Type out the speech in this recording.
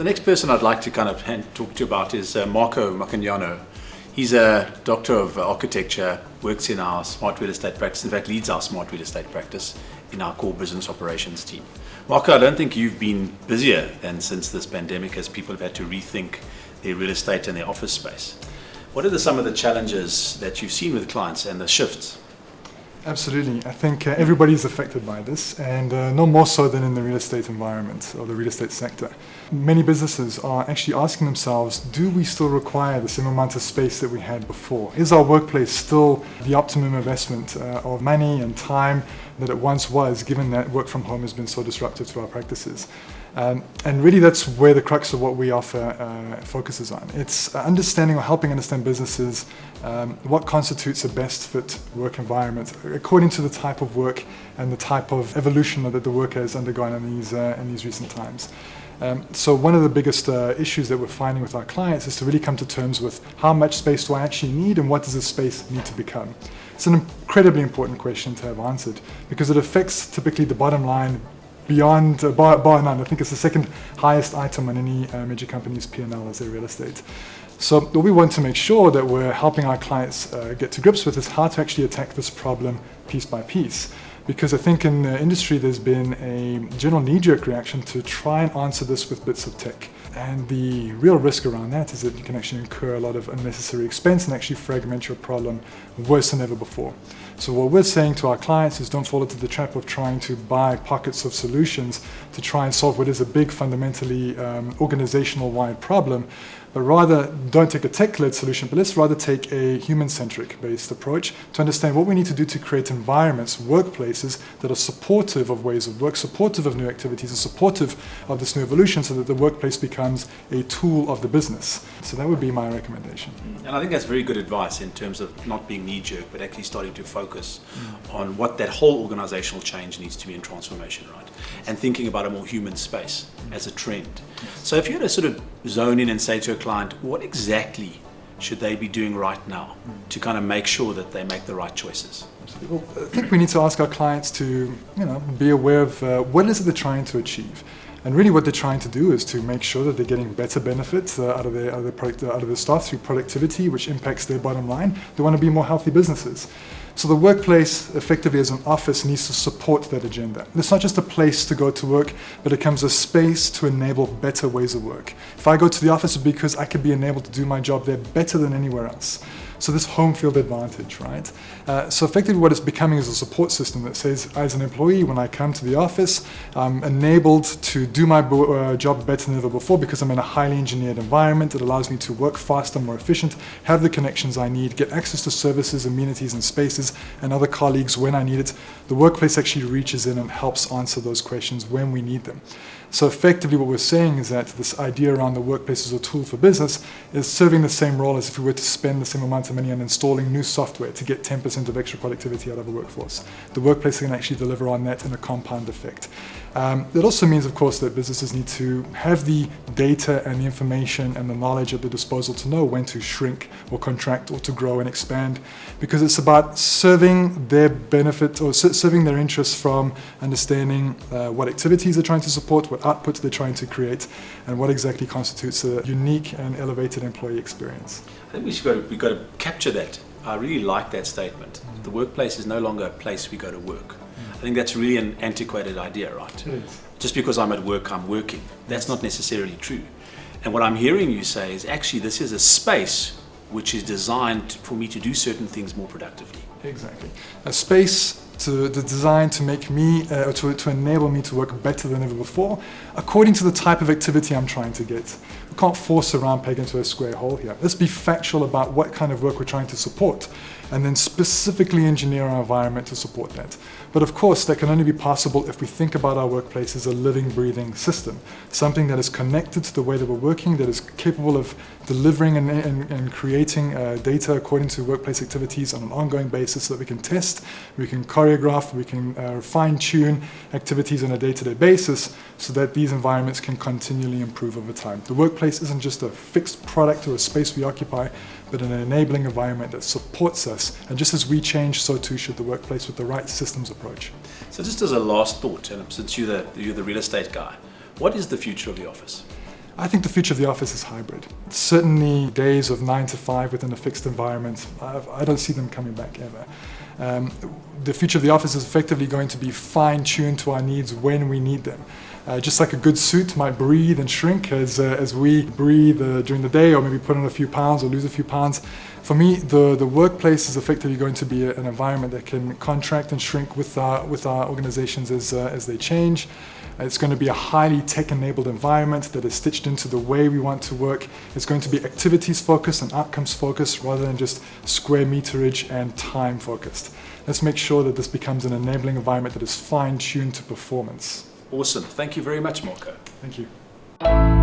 The next person I'd like to kind of talk to you about is Marco Macagnano. He's a doctor of architecture, works in our smart real estate practice, in fact leads our smart real estate practice in our core business operations team. Marco, I don't think you've been busier than since this pandemic as people have had to rethink their real estate and their office space. What are some of the challenges that you've seen with clients and the shifts? Absolutely. I think everybody's affected by this, and no more so than in the real estate environment or the real estate sector. Many businesses are actually asking themselves, do we still require the same amount of space that we had before? Is our workplace still the optimum investment of money and time that it once was, given that work from home has been so disruptive to our practices? And really that's where the crux of what we offer focuses on. It's understanding or helping understand businesses what constitutes a best fit work environment according to the type of work and the type of evolution that the work has undergone in these recent times. So one of the biggest issues that we're finding with our clients is to really come to terms with how much space do I actually need and what does this space need to become. It's an incredibly important question to have answered because it affects typically the bottom line beyond bar none. I think it's the second highest item on any major company's P&L as their real estate. So what we want to make sure that we're helping our clients get to grips with is how to actually attack this problem piece by piece. Because I think in the industry there's been a general knee-jerk reaction to try and answer this with bits of tech. And the real risk around that is that you can actually incur a lot of unnecessary expense and actually fragment your problem worse than ever before. So what we're saying to our clients is don't fall into the trap of trying to buy pockets of solutions to try and solve what is a big fundamentally organizational-wide problem, but rather don't take a tech-led solution, but let's rather take a human-centric based approach to understand what we need to do to create environments, workplaces that are supportive of ways of work, supportive of new activities, and supportive of this new evolution so that the workplace becomes a tool of the business. So that would be my recommendation. And I think that's very good advice in terms of not being knee-jerk, but actually starting to focus on what that whole organizational change needs to be in transformation, right? And thinking about a more human space as a trend. So if you were to sort of zone in and say to a client, what exactly should they be doing right now to kind of make sure that they make the right choices? Well, I think we need to ask our clients to, be aware of what is it they're trying to achieve. And really what they're trying to do is to make sure that they're getting better benefits out of their staff through productivity, which impacts their bottom line. They want to be more healthy businesses. So the workplace, effectively as an office, needs to support that agenda. It's not just a place to go to work, but it becomes a space to enable better ways of work. If I go to the office, it's because I could be enabled to do my job there better than anywhere else. So this home field advantage, right? So effectively what it's becoming is a support system that says, as an employee, when I come to the office, I'm enabled to do my job better than ever before because I'm in a highly engineered environment. It allows me to work faster, more efficient, have the connections I need, get access to services, amenities, and spaces, and other colleagues when I need it. The workplace actually reaches in and helps answer those questions when we need them. So effectively what we're saying is that this idea around the workplace as a tool for business is serving the same role as if we were to spend the same amount of money on installing new software to get 10% of extra productivity out of a workforce. The workplace can actually deliver on that in a compound effect. It also means, of course, that businesses need to have the data and the information and the knowledge at their disposal to know when to shrink or contract or to grow and expand, because it's about serving their benefit or serving their interests from understanding what activities they're trying to support, what outputs they're trying to create, and what exactly constitutes a unique and elevated employee experience. I think we've got to capture that. I really like that statement. The workplace is no longer a place we go to work. I think that's really an antiquated idea, right? It is. Just because I'm at work, I'm working. That's not necessarily true. And what I'm hearing you say is actually this is a space which is designed for me to do certain things more productively. Exactly. A space designed to make me, to enable me to work better than ever before, according to the type of activity I'm trying to get. We can't force a round peg into a square hole here. Let's be factual about what kind of work we're trying to support, and then specifically engineer our environment to support that. But of course, that can only be possible if we think about our workplace as a living, breathing system, something that is connected to the way that we're working, that is capable of delivering and creating data according to workplace activities on an ongoing basis so that we can test, we can choreograph, we can fine-tune activities on a day-to-day basis so that these environments can continually improve over time. The workplace isn't just a fixed product or a space we occupy, but an enabling environment that supports us. And just as we change, so too should the workplace with the right systems approach. So just as a last thought, and since you're the real estate guy, what is the future of the office? I think the future of the office is hybrid. Certainly days of 9 to 5 within a fixed environment, I don't see them coming back ever. The future of the office is effectively going to be fine-tuned to our needs when we need them. Just like a good suit might breathe and shrink as we breathe during the day, or maybe put on a few pounds or lose a few pounds. For me, the workplace is effectively going to be an environment that can contract and shrink with our organizations as they change. It's going to be a highly tech-enabled environment that is stitched into the way we want to work. It's going to be activities-focused and outcomes-focused rather than just square meterage and time-focused. Let's make sure that this becomes an enabling environment that is fine-tuned to performance. Awesome. Thank you very much, Marco. Thank you.